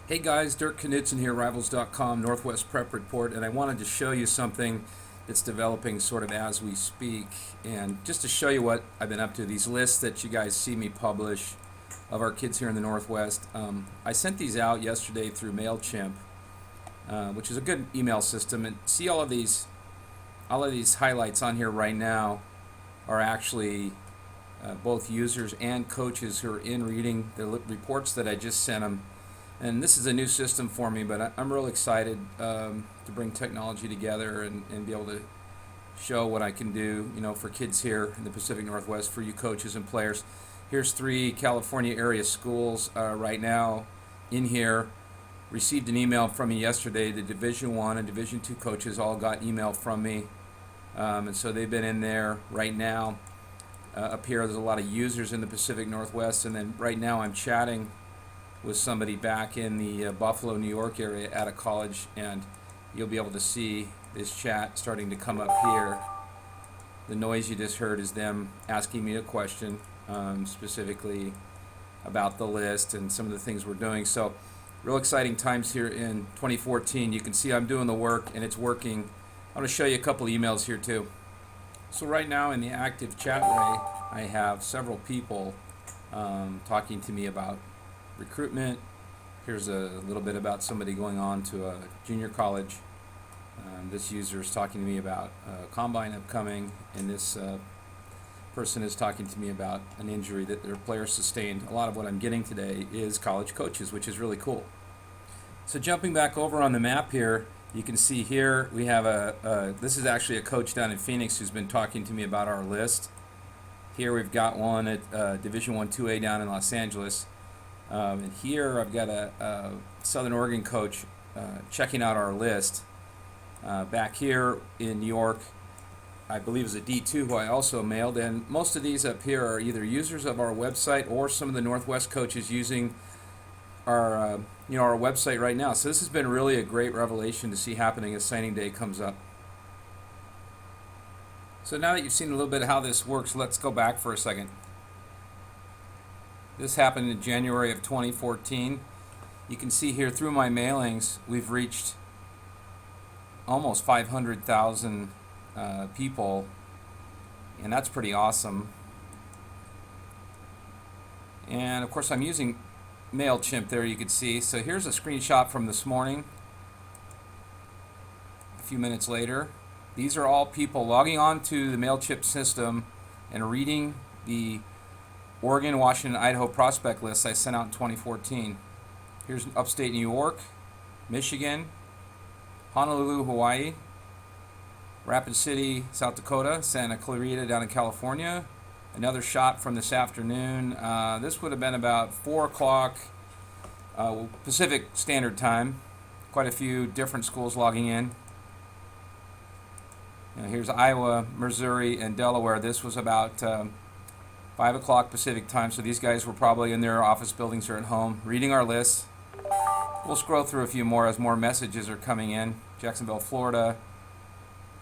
Hey guys, Dirk Knudsen here, Rivals.com, Northwest Prep Report, and I wanted to show you something that's developing sort of as we speak. And just to show you what I've been up to, these lists that you guys see me publish of our kids here in the Northwest, I sent these out yesterday through MailChimp, which is a good email system. And see all of these highlights on here right now are actually both users and coaches who are in reading the reports that I just sent them. And this is a new system for me, but I'm real excited to bring technology together and be able to show what I can do, for kids here in the Pacific Northwest, for you coaches and players. Here's 3 California area schools right now in here. Received an email from me yesterday. The Division I and Division II coaches all got email from me, and so they've been in there right now. Up here, there's a lot of users in the Pacific Northwest, and then right now I'm chatting with somebody back in the Buffalo, New York area at a college, and you'll be able to see this chat starting to come up here. The noise you just heard is them asking me a question, specifically about the list and some of the things we're doing. So real exciting times here in 2014. You can see I'm doing the work and it's working. I'm going to show you a couple of emails here too. So right now in the active chat way, I have several people talking to me about recruitment. Here's a little bit about somebody going on to a junior college. This user is talking to me about combine upcoming, and this person is talking to me about an injury that their player sustained. A lot of what I'm getting today is college coaches, which is really cool. So jumping back over on the map here, you can see here we have this is actually a coach down in Phoenix who's been talking to me about our list. Here we've got one at Division I 2A down in Los Angeles. And here I've got a Southern Oregon coach checking out our list. Back here in New York, I believe is a D2 who I also mailed. And most of these up here are either users of our website or some of the Northwest coaches using our our website right now. So this has been really a great revelation to see happening as signing day comes up. So now that you've seen a little bit of how this works, let's go back for a second. This happened in January of 2014. You can see here through my mailings, we've reached almost 500,000 people, and that's pretty awesome. And of course, I'm using MailChimp there, you can see. So here's a screenshot from this morning, a few minutes later. These are all people logging on to the MailChimp system and reading the Oregon, Washington, Idaho prospect list I sent out in 2014. Here's upstate New York, Michigan, Honolulu, Hawaii, Rapid City, South Dakota, Santa Clarita down in California. Another shot from this afternoon. This would have been about 4 o'clock Pacific Standard Time. Quite a few different schools logging in. Here's Iowa, Missouri, and Delaware. This was about 5 o'clock Pacific time, so these guys were probably in their office buildings or at home reading our lists. We'll scroll through a few more as more messages are coming in. Jacksonville, Florida,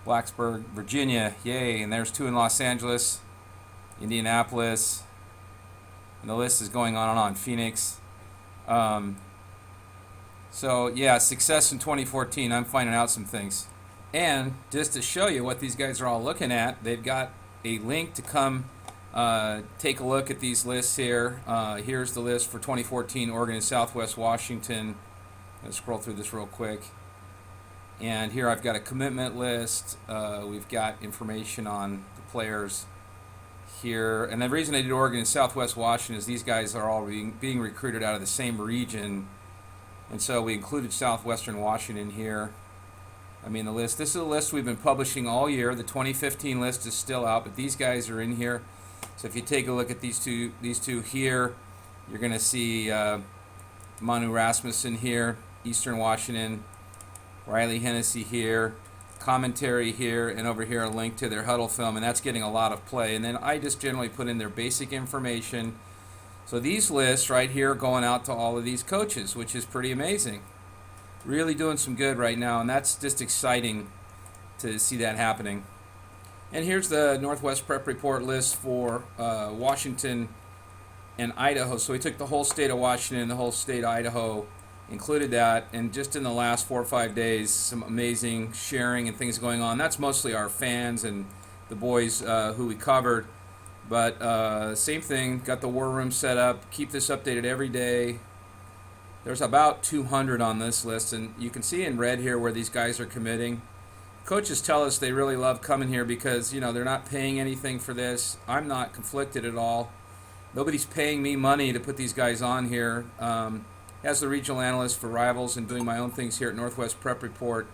Blacksburg, Virginia, yay, and there's 2 in Los Angeles, Indianapolis, and the list is going on and on. Phoenix. So yeah, success in 2014. I'm finding out some things. And just to show you what these guys are all looking at, they've got a link to come take a look at these lists here. Here's the list for 2014 Oregon and Southwest Washington. Let's scroll through this real quick. And here I've got a commitment list. We've got information on the players here. And the reason I did Oregon and Southwest Washington is these guys are all being recruited out of the same region. And so we included Southwestern Washington here. The list. This is a list we've been publishing all year. The 2015 list is still out, but these guys are in here. So if you take a look at these two here, you're going to see Manu Rasmussen here, Eastern Washington, Riley Hennessy here, commentary here, and over here a link to their huddle film, and that's getting a lot of play. And then I just generally put in their basic information. So these lists right here are going out to all of these coaches, which is pretty amazing. Really doing some good right now, and that's just exciting to see that happening. And here's the Northwest Prep Report list for Washington and Idaho. So we took the whole state of Washington, the whole state of Idaho, included that, and just in the last 4 or 5 days, some amazing sharing and things going on. That's mostly our fans and the boys who we covered. But same thing, got the war room set up, keep this updated every day. There's about 200 on this list, and you can see in red here where these guys are committing. Coaches tell us they really love coming here because, you know, they're not paying anything for this. I'm not conflicted at all. Nobody's paying me money to put these guys on here. As the regional analyst for Rivals and doing my own things here at Northwest Prep Report,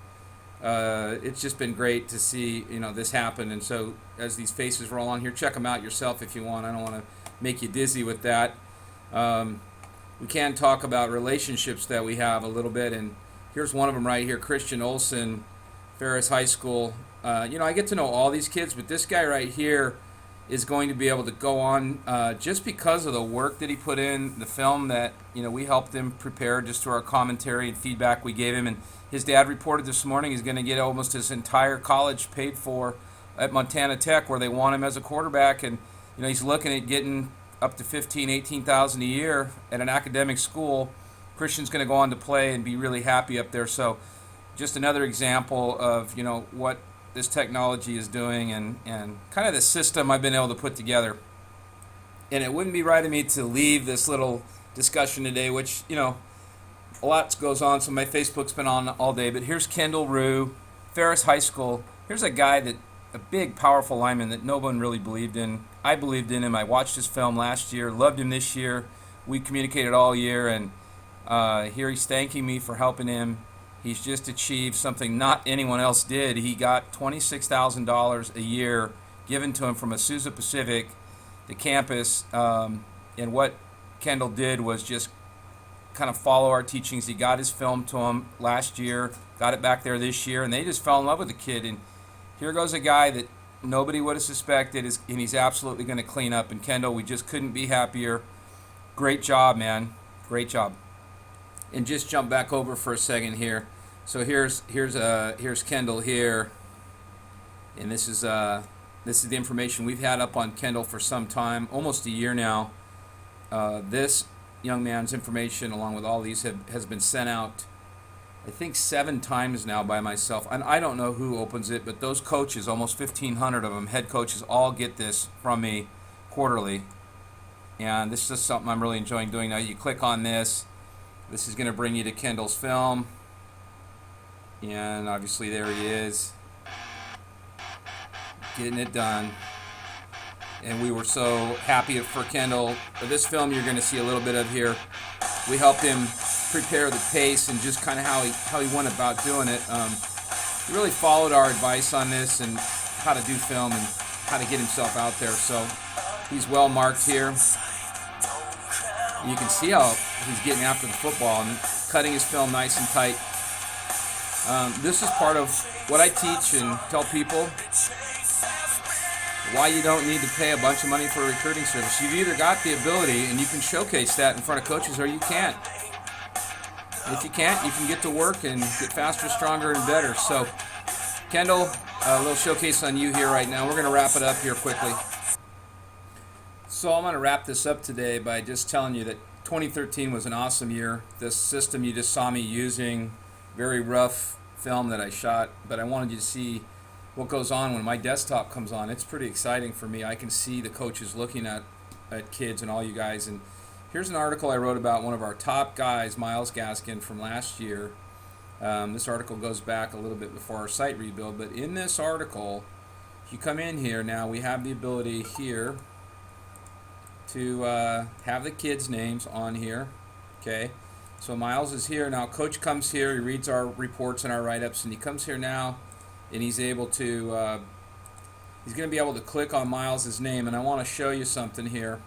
it's just been great to see, you know, this happen. And so as these faces roll on here, check them out yourself if you want. I don't want to make you dizzy with that. We can talk about relationships that we have a little bit, and here's one of them right here, Christian Olsen, Ferris High School. You know, I get to know all these kids, but this guy right here is going to be able to go on just because of the work that he put in, the film that, you know, we helped him prepare just through our commentary and feedback we gave him. And his dad reported this morning he's going to get almost his entire college paid for at Montana Tech, where they want him as a quarterback. And, you know, he's looking at getting up to $15,000, $18,000 a year at an academic school. Christian's going to go on to play and be really happy up there. So just another example of, you know, what this technology is doing and kind of the system I've been able to put together. And it wouldn't be right of me to leave this little discussion today, which, you know, a lot goes on, so my Facebook's been on all day. But here's Kendall Rue, Ferris High School. Here's a guy that, a big, powerful lineman that no one really believed in. I believed in him. I watched his film last year, loved him this year. We communicated all year, and here he's thanking me for helping him. He's just achieved something not anyone else did. He got $26,000 a year given to him from Azusa Pacific, the campus, and what Kendall did was just kind of follow our teachings. He got his film to him last year, got it back there this year, and they just fell in love with the kid. And here goes a guy that nobody would have suspected, and he's absolutely going to clean up. And Kendall, we just couldn't be happier. Great job, man. Great job. And just jump back over for a second here. So here's Kendall here, and this is the information we've had up on Kendall for some time, almost a year now. This young man's information, along with all these, has been sent out, I think 7 times now by myself. And I don't know who opens it, but those coaches, almost 1,500 of them, head coaches, all get this from me quarterly. And this is just something I'm really enjoying doing. Now you click on this. This is going to bring you to Kendall's film. And obviously there he is, getting it done. And we were so happy for Kendall. This film you're going to see a little bit of here. We helped him prepare the pace and just kind of how he went about doing it. He really followed our advice on this and how to do film and how to get himself out there. So he's well marked here. And you can see how he's getting after the football and cutting his film nice and tight. This is part of what I teach and tell people, why you don't need to pay a bunch of money for a recruiting service. You've either got the ability and you can showcase that in front of coaches, or you can't. If you can't, you can get to work and get faster, stronger, and better. So, Kendall, a little showcase on you here right now. We're going to wrap it up here quickly. So I'm going to wrap this up today by just telling you that 2013 was an awesome year. This system you just saw me using, very rough film that I shot, but I wanted you to see what goes on when my desktop comes on. It's pretty exciting for me. I can see the coaches looking at kids and all you guys. And here's an article I wrote about one of our top guys, Miles Gaskin, from last year. This article goes back a little bit before our site rebuild, but in this article, if you come in here now, we have the ability here to have the kids' names on here. Okay, so Miles is here now. Coach comes here, he reads our reports and our write-ups, and he comes here now, and he's able to he's going to be able to click on Miles's name. And I want to show you something here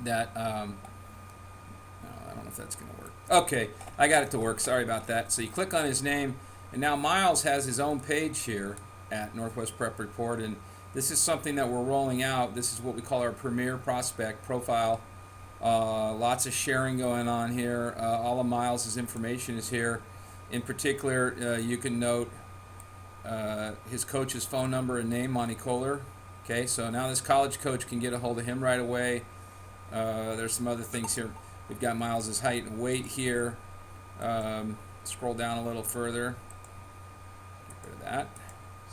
that no, I don't know if that's going to work. Okay, I got it to work. Sorry about that. So you click on his name, and now Miles has his own page here at Northwest Prep Report, and this is something that we're rolling out. This is what we call our Premier Prospect Profile. Lots of sharing going on here. All of Miles's information is here. In particular, you can note his coach's phone number and name, Monty Kohler. Okay, so now this college coach can get a hold of him right away. There's some other things here. We've got Miles's height and weight here. Scroll down a little further. Get rid of that.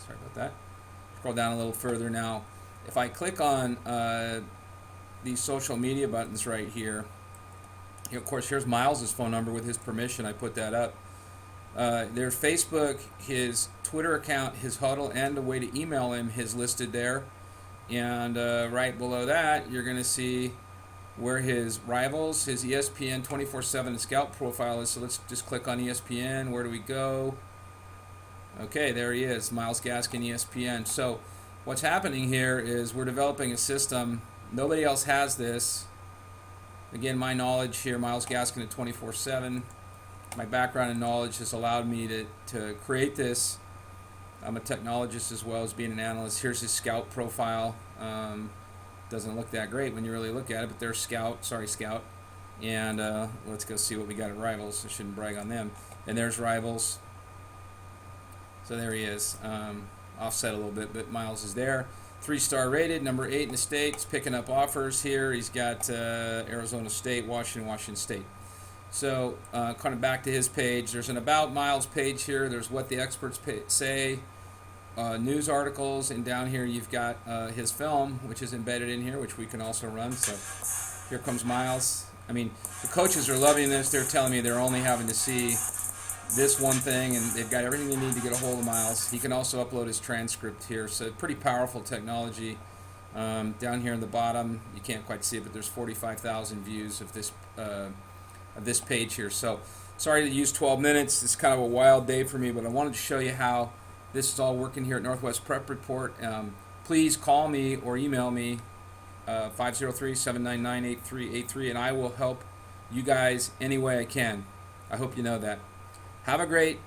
Sorry about that. Scroll down a little further now. If I click on these social media buttons right here, of course, here's Miles's phone number with his permission. I put that up. There's Facebook, his Twitter account, his huddle, and the way to email him is listed there. And right below that, you're going to see where his rivals, his ESPN 24/7 scout profile is. So let's just click on ESPN. Where do we go? Okay, there he is, Miles Gaskin, ESPN. So what's happening here is we're developing a system. Nobody else has this. Again, my knowledge here, Miles Gaskin at 24/7. My background and knowledge has allowed me to create this. I'm a technologist as well as being an analyst. Here's his scout profile. Doesn't look that great when you really look at it, but there's Scout. And let's go see what we got at Rivals. I shouldn't brag on them. And there's Rivals. So there he is. Offset a little bit, but Miles is there. 3-star rated, number 8 in the states, picking up offers here. He's got Arizona State, Washington State. So kind of back to his page. There's an About Miles page here. There's what the experts say, news articles, and down here you've got his film, which is embedded in here, which we can also run. So here comes Miles. I mean, the coaches are loving this. They're telling me they're only having to see this one thing, and they've got everything they need to get a hold of Miles. He can also upload his transcript here, so pretty powerful technology. Down here in the bottom, you can't quite see it, but there's 45,000 views of this page here. So sorry to use 12 minutes. It's kind of a wild day for me, but I wanted to show you how this is all working here at Northwest Prep Report. Please call me or email me 503-799-8383, and I will help you guys any way I can. I hope you know that. Have a great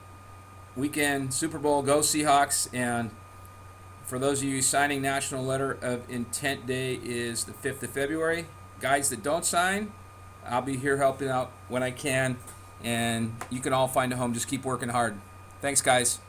weekend. Super Bowl, go Seahawks. And for those of you signing National Letter of Intent Day is the 5th of February. Guys that don't sign, I'll be here helping out when I can. And you can all find a home. Just keep working hard. Thanks, guys.